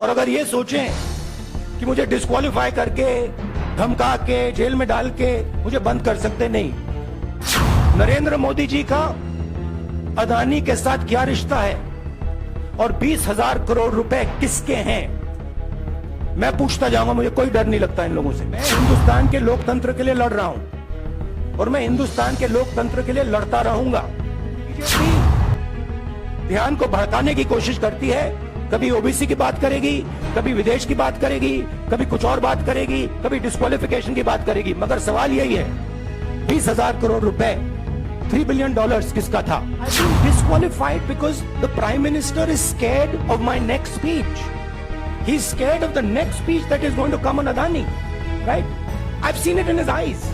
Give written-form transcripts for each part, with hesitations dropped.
और अगर ये सोचें कि मुझे डिस्क्वालीफाई करके, धमका के, जेल में डाल के मुझे बंद कर सकते, नहीं। नरेंद्र मोदी जी का अदानी के साथ क्या रिश्ता है और 20,000 करोड़ रुपए किसके हैं, मैं पूछता जाऊंगा। मुझे कोई डर नहीं लगता इन लोगों से। मैं हिंदुस्तान के लोकतंत्र के लिए लड़ रहा हूं और मैं हिंदुस्तान के लोकतंत्र के लिए लड़ता रहूंगा। बीजेपी ध्यान को भड़काने की कोशिश करती है, कभी ओबीसी की बात करेगी, कभी विदेश की बात करेगी, कभी कुछ और बात करेगी, कभी डिस्क्वालिफिकेशन की बात करेगी, मगर सवाल यही है 20,000 करोड़ रुपए, $3 billion किसका था? I've been disqualified because the Prime Minister is scared of my next speech. He's scared of the next speech that is going to come on Adani, right? I've seen it in his eyes.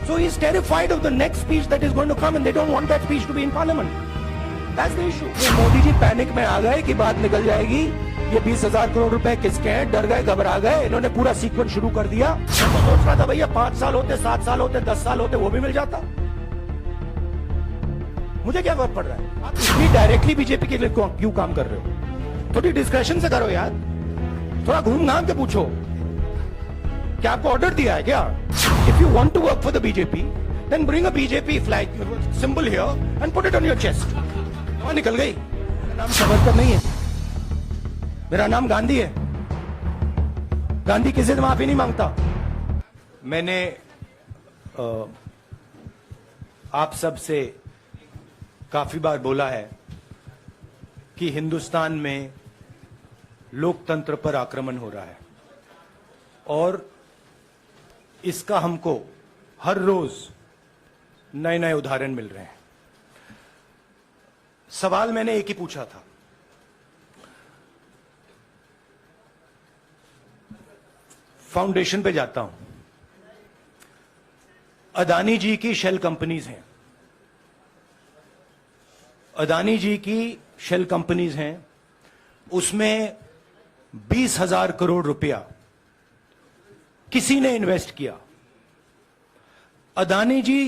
So he's terrified of the next speech that is going to come, and they don't want that speech to be in Parliament. That's the issue. Modi ji panic में आ गए कि बात निकल जाएगी, ये 20,000 करोड़ रुपए किसके हैं, डर गए, घबरा गए, इन्होंने पूरा सीक्वेंस शुरू कर दिया। मैं तो सोच रहा था भैया 5 साल होते, 7 साल होते, 10 साल होते, वो भी मिल जाता। मुझे क्या फर्क पड़ रहा है? आप इतनी डायरेक्टली बीजेपी के लिए क्यों काम कर रहे हो? थोड़ी डिस्कशन से करो यार, थोड़ा घूम घाम के पूछो। क्या आपको ऑर्डर दिया है क्या? If you want to work for the BJP, then bring a BJP flag symbol here and put it on your chest. वहां निकल गई। मेरा नाम सावरकर नहीं है, मेरा नाम गांधी है। गांधी किसी से माफी नहीं मांगता। मैंने आप सब से काफी बार बोला है कि हिंदुस्तान में लोकतंत्र पर आक्रमण हो रहा है और इसका हमको हर रोज नए नए उदाहरण मिल रहे हैं। सवाल मैंने एक ही पूछा था, फाउंडेशन पे जाता हूं, अदानी जी की शेल कंपनीज हैं, अदानी जी की शेल कंपनीज हैं, उसमें 20,000 करोड़ रुपया किसी ने इन्वेस्ट किया। अदानी जी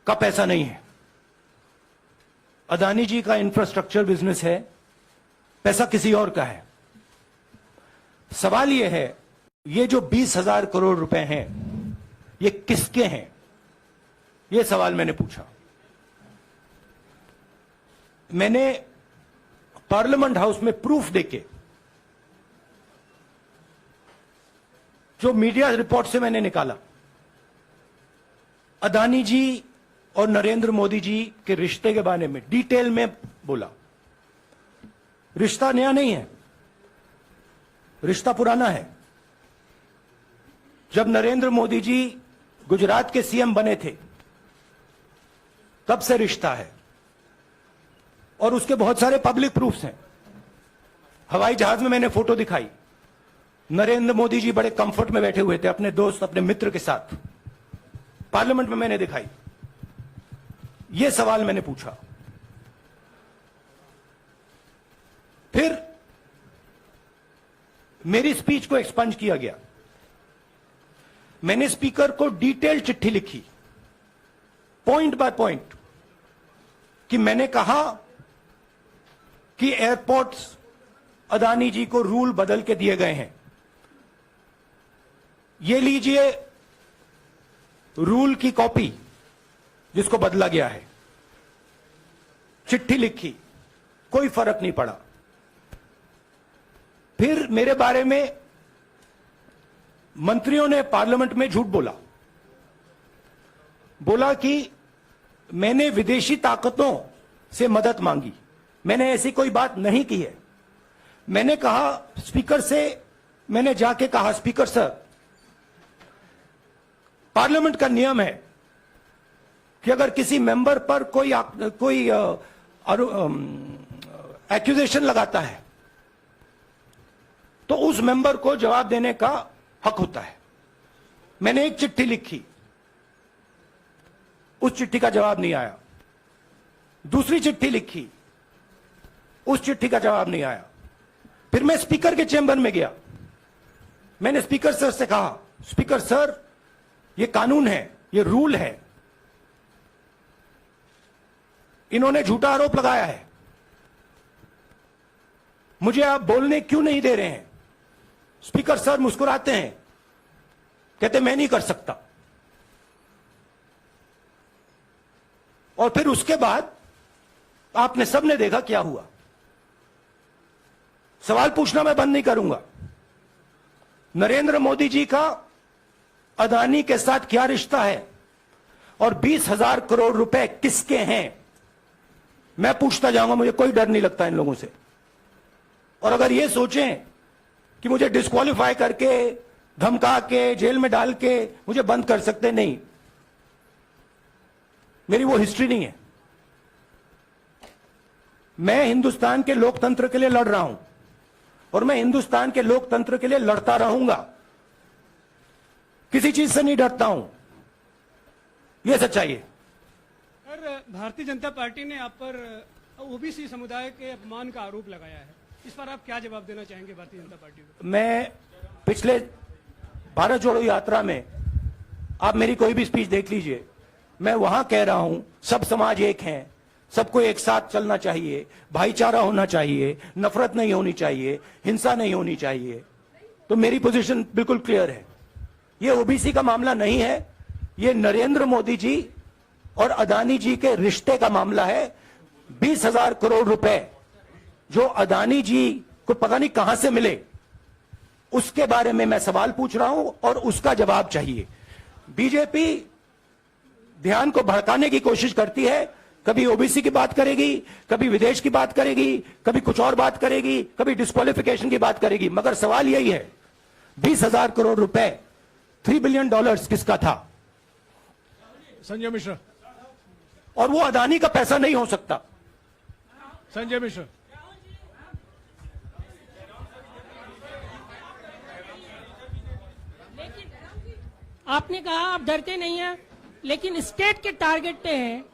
का पैसा नहीं है, अदानी जी का इंफ्रास्ट्रक्चर बिजनेस है, पैसा किसी और का है। सवाल यह है, ये जो 20,000 करोड़ रुपए हैं, ये किसके हैं? यह सवाल मैंने पूछा। मैंने पार्लियामेंट हाउस में प्रूफ देके, जो मीडिया रिपोर्ट से मैंने निकाला, अदानी जी और नरेंद्र मोदी जी के रिश्ते के बारे में डिटेल में बोला। रिश्ता नया नहीं है, रिश्ता पुराना है। जब नरेंद्र मोदी जी गुजरात के सीएम बने थे, तब से रिश्ता है और उसके बहुत सारे पब्लिक प्रूफ्स हैं। हवाई जहाज में मैंने फोटो दिखाई, नरेंद्र मोदी जी बड़े कंफर्ट में बैठे हुए थे अपने दोस्त, अपने मित्र के साथ। पार्लियामेंट में मैंने दिखाई। यह सवाल मैंने पूछा। फिर मेरी स्पीच को एक्सपंज किया गया। मैंने स्पीकर को डिटेल चिट्ठी लिखी, पॉइंट बाय पॉइंट, कि मैंने कहा कि एयरपोर्ट्स अदानी जी को रूल बदल के दिए गए हैं। ये लीजिए रूल की कॉपी जिसको बदला गया है। चिट्ठी लिखी, कोई फर्क नहीं पड़ा। फिर मेरे बारे में मंत्रियों ने पार्लियामेंट में झूठ बोला कि मैंने विदेशी ताकतों से मदद मांगी। मैंने ऐसी कोई बात नहीं की है। मैंने कहा स्पीकर से, मैंने जाके कहा, स्पीकर सर, पार्लियामेंट का नियम है कि अगर किसी मेंबर पर कोई एक्यूजेशन लगाता है तो उस मेंबर को जवाब देने का हक होता है। मैंने एक चिट्ठी लिखी, उस चिट्ठी का जवाब नहीं आया। दूसरी चिट्ठी लिखी, उस चिट्ठी का जवाब नहीं आया। फिर मैं स्पीकर के चेंबर में गया। मैंने स्पीकर सर से कहा, स्पीकर सर, ये कानून है, ये रूल है, इन्होंने झूठा आरोप लगाया है। मुझे आप बोलने क्यों नहीं दे रहे हैं? स्पीकर सर मुस्कुराते हैं, कहते मैं नहीं कर सकता। और फिर उसके बाद आपने सबने देखा क्या हुआ। सवाल पूछना मैं बंद नहीं करूंगा। नरेंद्र मोदी जी का अदानी के साथ क्या रिश्ता है और 20,000 करोड़ रुपए किसके हैं, मैं पूछता जाऊंगा। मुझे कोई डर नहीं लगता इन लोगों से। और अगर ये सोचें कि मुझे डिस्क्वालीफाई करके, धमका के, जेल में डाल के मुझे बंद कर सकते, नहीं, मेरी वो हिस्ट्री नहीं है। मैं हिंदुस्तान के लोकतंत्र के लिए लड़ रहा हूं और मैं हिंदुस्तान के लोकतंत्र के लिए लड़ता रहूंगा। किसी चीज से नहीं डरता हूं, यह सच्चाई है। सर, भारतीय जनता पार्टी ने आप पर ओबीसी समुदाय के अपमान का आरोप लगाया है, इस पर आप क्या जवाब देना चाहेंगे भारतीय जनता पार्टी को? मैं पिछले भारत जोड़ो यात्रा में, आप मेरी कोई भी स्पीच देख लीजिए, मैं वहां कह रहा हूं सब समाज एक हैं, सबको एक साथ चलना चाहिए, भाईचारा होना चाहिए, नफरत नहीं होनी चाहिए, हिंसा नहीं होनी चाहिए। तो मेरी पोजीशन बिल्कुल क्लियर है। ये ओबीसी का मामला नहीं है, ये नरेंद्र मोदी जी और अदानी जी के रिश्ते का मामला है। 20,000 करोड़ रुपए जो अदानी जी को पता नहीं कहां से मिले, उसके बारे में मैं सवाल पूछ रहा हूं और उसका जवाब चाहिए। बीजेपी ध्यान को भड़काने की कोशिश करती है, कभी ओबीसी की बात करेगी, कभी विदेश की बात करेगी, कभी कुछ और बात करेगी, कभी डिस्क्वालिफिकेशन की बात करेगी, मगर सवाल यही है 20,000 करोड़ रुपए, $3 बिलियन किसका था? संजय मिश्रा। और वो अदानी का पैसा नहीं हो सकता। संजय मिश्रा। आपने कहा आप डरते नहीं हैं, लेकिन स्टेट के टारगेट पे है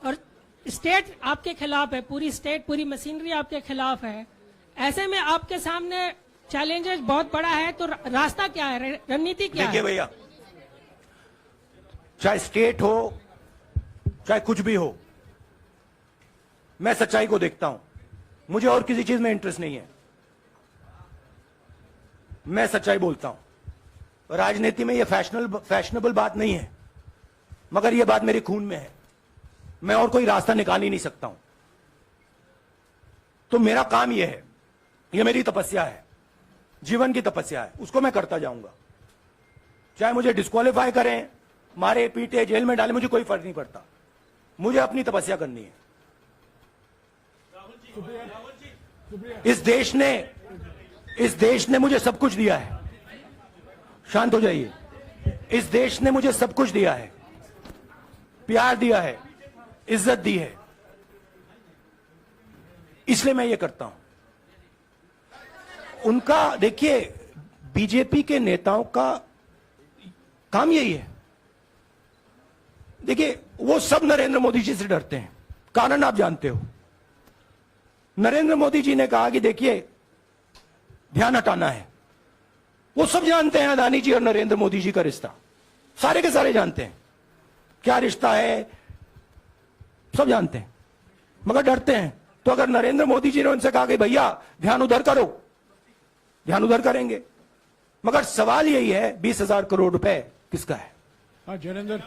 और स्टेट आपके खिलाफ है, पूरी स्टेट, पूरी मशीनरी आपके खिलाफ है। ऐसे में आपके सामने चैलेंजेस बहुत बड़ा है, तो रास्ता क्या है, रणनीति क्या है? देखिए भैया, चाहे स्टेट हो, चाहे कुछ भी हो, मैं सच्चाई को देखता हूं। मुझे और किसी चीज में इंटरेस्ट नहीं है, मैं सच्चाई बोलता हूं। राजनीति में यह फैशनेबल बात नहीं है, मगर यह बात मेरे खून में है। मैं और कोई रास्ता निकाल ही नहीं सकता हूं। तो मेरा काम यह है, यह मेरी तपस्या है, जीवन की तपस्या है, उसको मैं करता जाऊंगा। चाहे मुझे डिस्क्वालीफाई करें, मारे पीटे, जेल में डाले, मुझे कोई फर्क नहीं पड़ता। मुझे अपनी तपस्या करनी है। इस देश ने मुझे सब कुछ दिया है। शांत हो जाइए। इस देश ने मुझे सब कुछ दिया है, प्यार दिया है, इज्जत दी है, इसलिए मैं ये करता हूं। उनका देखिए, बीजेपी के नेताओं का काम यही है। देखिए, वो सब नरेंद्र मोदी जी से डरते हैं, कारण आप जानते हो। नरेंद्र मोदी जी ने कहा कि देखिए ध्यान हटाना है। वो सब जानते हैं अदानी जी और नरेंद्र मोदी जी का रिश्ता, सारे के सारे जानते हैं क्या रिश्ता है, सब जानते हैं, मगर डरते हैं। तो अगर नरेंद्र मोदी जी ने उनसे कहा कि भैया ध्यान उधर करो, ध्यान उधर करेंगे। मगर सवाल यही है 20,000 करोड़ रुपए किसका है? हाँ, जयनेंद्र।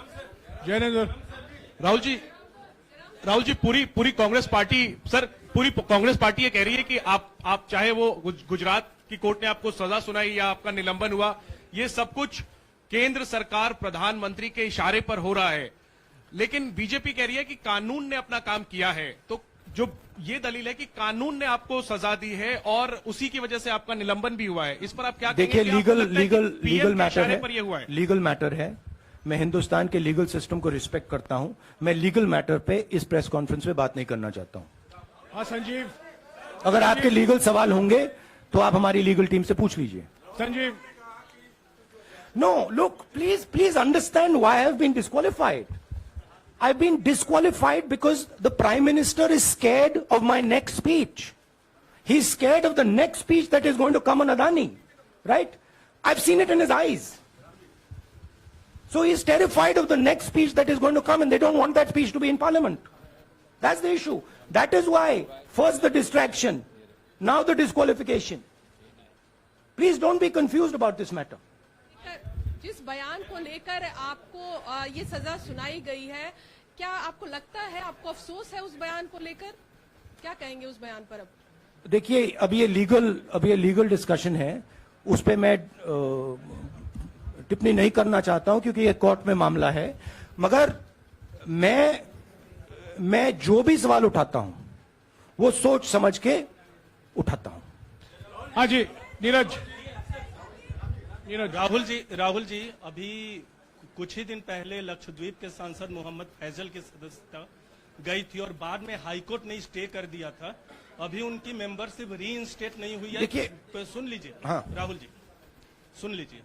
राहुल जी, पूरी कांग्रेस पार्टी, सर पूरी कांग्रेस पार्टी ये कह रही है कि आप चाहे वो गुजरात की कोर्ट ने आपको सजा सुनाई या आपका निलंबन हुआ, ये सब कुछ केंद्र सरकार, प्रधानमंत्री के इशारे पर हो रहा है। लेकिन बीजेपी कह रही है कि कानून ने अपना काम किया है। तो जो ये दलील है कि कानून ने आपको सजा दी है और उसी की वजह से आपका निलंबन भी हुआ है, इस पर आप क्या कहेंगे? देखिए, लीगल मैटर है, पर ये हुआ है। लीगल मैटर है। मैं हिंदुस्तान के लीगल सिस्टम को रिस्पेक्ट करता हूं। मैं लीगल मैटर पे इस प्रेस कॉन्फ्रेंस में बात नहीं करना चाहता हूं। हाँ संजीव, अगर आपके लीगल सवाल होंगे तो आप हमारी लीगल टीम से पूछ लीजिए। Sanjeev. No, look, please understand why I have been disqualified. I've been disqualified because the Prime Minister is scared of my next speech. He's scared of the next speech that is going to come on Adani, right? I've seen it in his eyes. So he's terrified of the next speech that is going to come, and they don't want that speech to be in Parliament. That's the issue. That is why, first the distraction, now the disqualification. Please don't be confused about this matter. जिस बयान को लेकर आपको ये सजा सुनाई गई है, क्या आपको लगता है, आपको अफसोस है उस बयान को लेकर? क्या कहेंगे उस बयान पर अब? देखिए, अब ये लीगल डिस्कशन है, उस पे मैं टिप्पणी नहीं करना चाहता हूं क्योंकि ये कोर्ट में मामला है। मगर मैं जो भी सवाल उठाता हूं वो सोच समझ के उठाता हूं। हाँ जी, नीरज। राहुल जी, अभी कुछ ही दिन पहले लक्षद्वीप के सांसद मोहम्मद फैजल की सदस्यता गई थी और बाद में हाईकोर्ट ने स्टे कर दिया था। अभी उनकी मेंबरशिप रीइंस्टेट नहीं हुई है। देखिए, तो सुन लीजिए। हाँ। राहुल जी सुन लीजिए,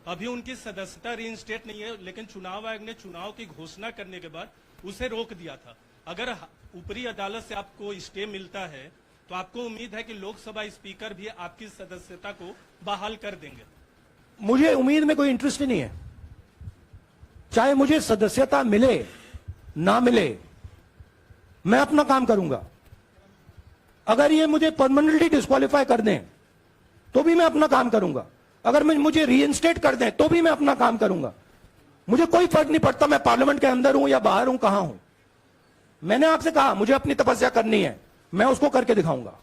अभी उनकी सदस्यता रीइंस्टेट नहीं है, लेकिन चुनाव आयोग ने चुनाव की घोषणा करने के बाद उसे रोक दिया था। अगर ऊपरी अदालत से आपको स्टे मिलता है तो आपको उम्मीद है कि लोकसभा स्पीकर भी आपकी सदस्यता को बहाल कर देंगे? मुझे उम्मीद में कोई इंटरेस्ट ही नहीं है। चाहे मुझे सदस्यता मिले ना मिले, मैं अपना काम करूंगा। अगर ये मुझे परमानेंटली डिस्क्वालीफाई कर दें तो भी मैं अपना काम करूंगा। अगर मुझे रीइंस्टेट कर दें तो भी मैं अपना काम करूंगा। मुझे कोई फर्क नहीं पड़ता मैं पार्लियामेंट के अंदर हूं या बाहर हूं, कहां हूं। मैंने आपसे कहा मुझे अपनी तपस्या करनी है, मैं उसको करके दिखाऊंगा।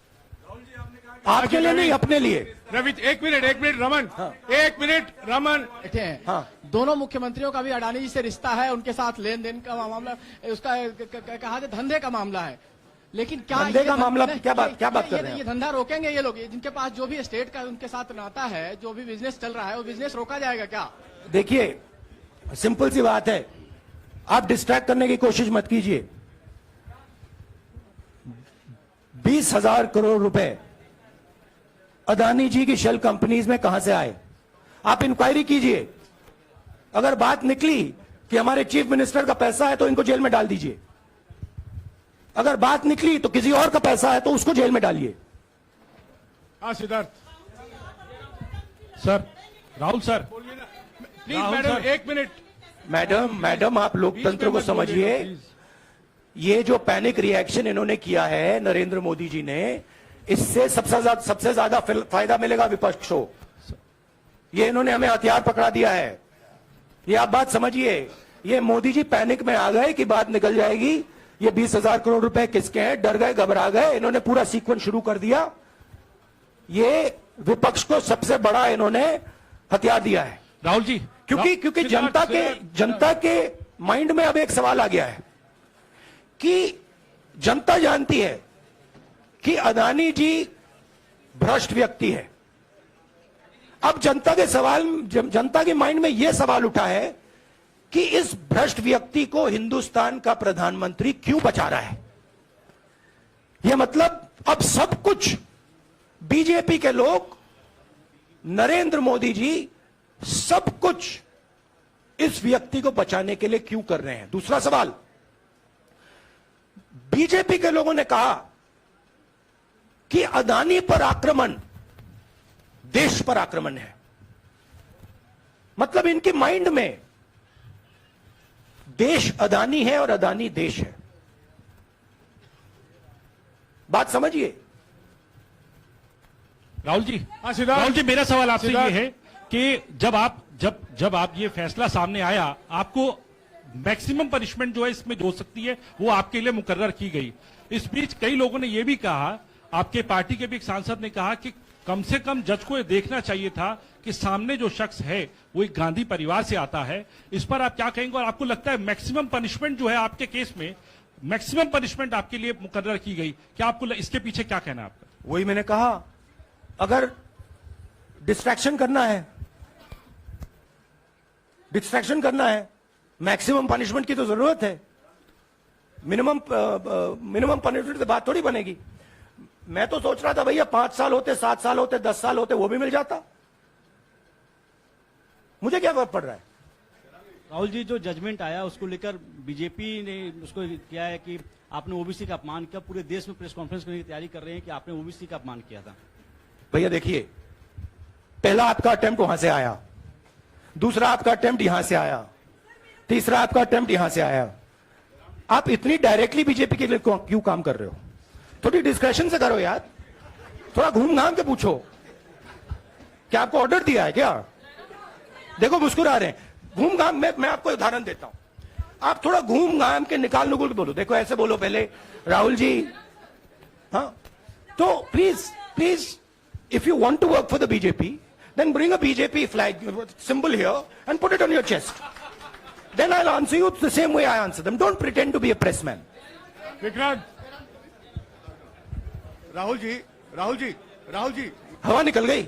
आपके लिए नहीं, अपने लिए। रवि, एक मिनट रमन। हाँ। एक मिनट रमन। बैठे हैं। हाँ। दोनों मुख्यमंत्रियों का भी अडानी जी से रिश्ता है, उनके साथ लेन देन का मामला, उसका कहा जाए धंधे का मामला है। लेकिन क्या धंधे का मामला, नहीं, क्या बात कर रहे हैं? ये धंधा रोकेंगे ये लोग? जिनके पास जो भी स्टेट का उनके साथ नाता है, जो भी बिजनेस चल रहा है, वो बिजनेस रोका जाएगा क्या? देखिए, सिंपल सी बात है, आप डिस्ट्रैक्ट करने की कोशिश मत कीजिए। 20,000 करोड़ रुपए अदानी जी की शेल कंपनीज में कहां से आए? आप इंक्वायरी कीजिए। अगर बात निकली कि हमारे चीफ मिनिस्टर का पैसा है तो इनको जेल में डाल दीजिए। अगर बात निकली तो किसी और का पैसा है तो उसको जेल में डालिए। हाँ Siddharth. Sir, Rahul sir, please Rahul madam, sir. एक मिनट। मैडम आप लोकतंत्र को समझिए। ये जो पैनिक रिएक्शन इन्होंने किया है नरेंद्र मोदी जी ने, इससे सबसे ज्यादा फायदा मिलेगा विपक्ष को। ये इन्होंने हमें हथियार पकड़ा दिया है। ये आप बात समझिए। ये मोदी जी पैनिक में आ गए कि बात निकल जाएगी, ये 20,000 करोड़ रुपए किसके हैं, डर गए, घबरा गए। इन्होंने पूरा सीक्वेंस शुरू कर दिया। ये विपक्ष को सबसे बड़ा इन्होंने हथियार दिया है। राहुल जी, क्योंकि जनता के माइंड में अब एक सवाल आ गया है कि जनता जानती है कि अदानी जी भ्रष्ट व्यक्ति है। अब जनता के माइंड में यह सवाल उठा है कि इस भ्रष्ट व्यक्ति को हिंदुस्तान का प्रधानमंत्री क्यों बचा रहा है। यह मतलब अब सब कुछ बीजेपी के लोग, नरेंद्र मोदी जी सब कुछ इस व्यक्ति को बचाने के लिए क्यों कर रहे हैं। दूसरा सवाल, बीजेपी के लोगों ने कहा कि अदानी पर आक्रमण देश पर आक्रमण है। मतलब इनके माइंड में देश अदानी है और अदानी देश है। बात समझिए। राहुल जी, हाँ सिद्धार्थ। राहुल जी, मेरा सवाल आपसे सिद्धार्थ। ये है कि जब आप ये फैसला सामने आया, आपको मैक्सिमम पनिशमेंट जो है इसमें जो हो सकती है वो आपके लिए मुकर्रर की गई। इस बीच कई लोगों ने यह भी कहा, आपके पार्टी के भी एक सांसद ने कहा कि कम से कम जज को यह देखना चाहिए था कि सामने जो शख्स है वो एक गांधी परिवार से आता है। इस पर आप क्या कहेंगे? और आपको लगता है मैक्सिमम पनिशमेंट जो है आपके केस में, मैक्सिमम पनिशमेंट आपके लिए मुकर्रर की गई, क्या आपको इसके पीछे क्या कहना है आपका? वही मैंने कहा, अगर डिस्ट्रैक्शन करना है, मैक्सिमम पनिशमेंट की तो जरूरत है। मिनिमम पनिशमेंट से बात थोड़ी बनेगी। मैं तो सोच रहा था भैया 5 साल होते, 7 साल होते, 10 साल होते, वो भी मिल जाता। मुझे क्या फर्क पड़ रहा है। राहुल जी, जो जजमेंट आया उसको लेकर बीजेपी ने उसको किया है कि आपने ओबीसी का अपमान किया। पूरे देश में प्रेस कॉन्फ्रेंस करने की तैयारी कर रहे हैं कि आपने ओबीसी का अपमान किया था। भैया देखिए, पहला आपका अटेम्प्ट वहां से आया, दूसरा आपका अटेम्प्ट यहां से आया, तीसरा आपका अटेम्प्ट यहां से आया। आप इतनी डायरेक्टली बीजेपी के लिए क्यों काम कर रहे हो? थोड़ी डिस्कशन से करो यार। थोड़ा घूम घाम के पूछो, क्या आपको ऑर्डर दिया है क्या? देखो मुस्कुरा रहे हैं। घूम घाम, मैं आपको उदाहरण देता हूं, आप थोड़ा घूम घाम के निकाल नुकुल के बोलो। देखो ऐसे बोलो पहले, राहुल जी, हाँ, तो please if you want to work for the BJP, then bring a BJP flag symbol here and put it on your chest. Then I'll answer you the same way I answer them. Don't pretend to be a press man. Vikrant, Rahul ji, हवा निकल गई।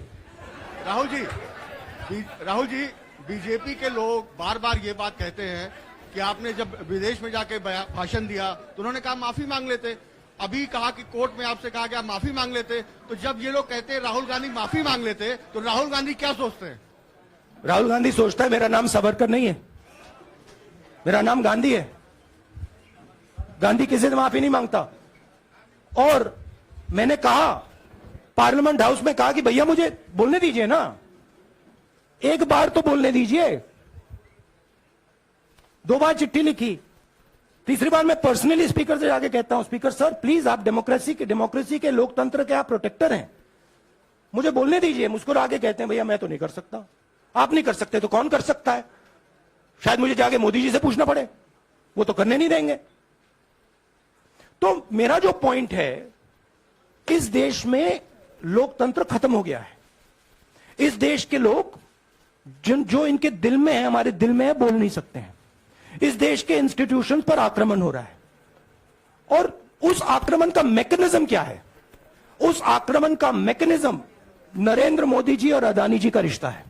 Rahul ji, BJP के लोग बार बार ये बात कहते हैं कि आपने जब विदेश में जाके भाषण दिया तो उन्होंने कहा माफी मांग लेते। अभी कहा कि कोर्ट में आपसे कहा गया माफी मांग लेते। तो जब ये लोग कहते हैं राहुल गांधी माफी मांग लेते, तो राहुल गांधी क्या सोचते हैं? राहुल गांधी सोचता है मेरा नाम सावरकर नहीं है, मेरा नाम गांधी है। गांधी किसी से माफी नहीं मांगता। और मैंने कहा, पार्लियामेंट हाउस में कहा कि भैया मुझे बोलने दीजिए ना, एक बार तो बोलने दीजिए। 2 बार चिट्ठी लिखी, तीसरी बार मैं पर्सनली स्पीकर से जाके कहता हूं, स्पीकर सर प्लीज, आप डेमोक्रेसी के लोकतंत्र के आप प्रोटेक्टर हैं, मुझे बोलने दीजिए। मुस्कुरा के कहते हैं भैया मैं तो नहीं कर सकता। आप नहीं कर सकते तो कौन कर सकता है? शायद मुझे जाके मोदी जी से पूछना पड़े, वो तो करने नहीं देंगे। तो मेरा जो पॉइंट है, इस देश में लोकतंत्र खत्म हो गया है। इस देश के लोग जो इनके दिल में है, हमारे दिल में है, बोल नहीं सकते हैं। इस देश के इंस्टीट्यूशंस पर आक्रमण हो रहा है। और उस आक्रमण का मैकेनिज्म क्या है? उस आक्रमण का मैकेनिज्म नरेंद्र मोदी जी और अदानी जी का रिश्ता है,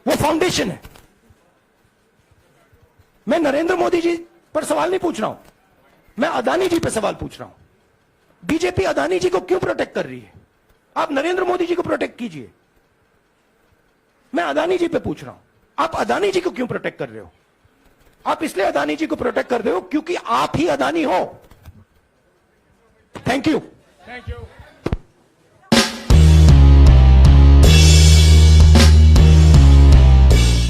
वो फाउंडेशन है। मैं नरेंद्र मोदी जी पर सवाल नहीं पूछ रहा हूं, मैं अदानी जी पर सवाल पूछ रहा हूं। बीजेपी अदानी जी को क्यों प्रोटेक्ट कर रही है? आप नरेंद्र मोदी जी को प्रोटेक्ट कीजिए। मैं अदानी जी पे पूछ रहा हूं, आप अदानी जी को क्यों प्रोटेक्ट कर रहे हो? आप इसलिए अदानी जी को प्रोटेक्ट कर रहे हो क्योंकि आप ही अदानी हो। Thank you.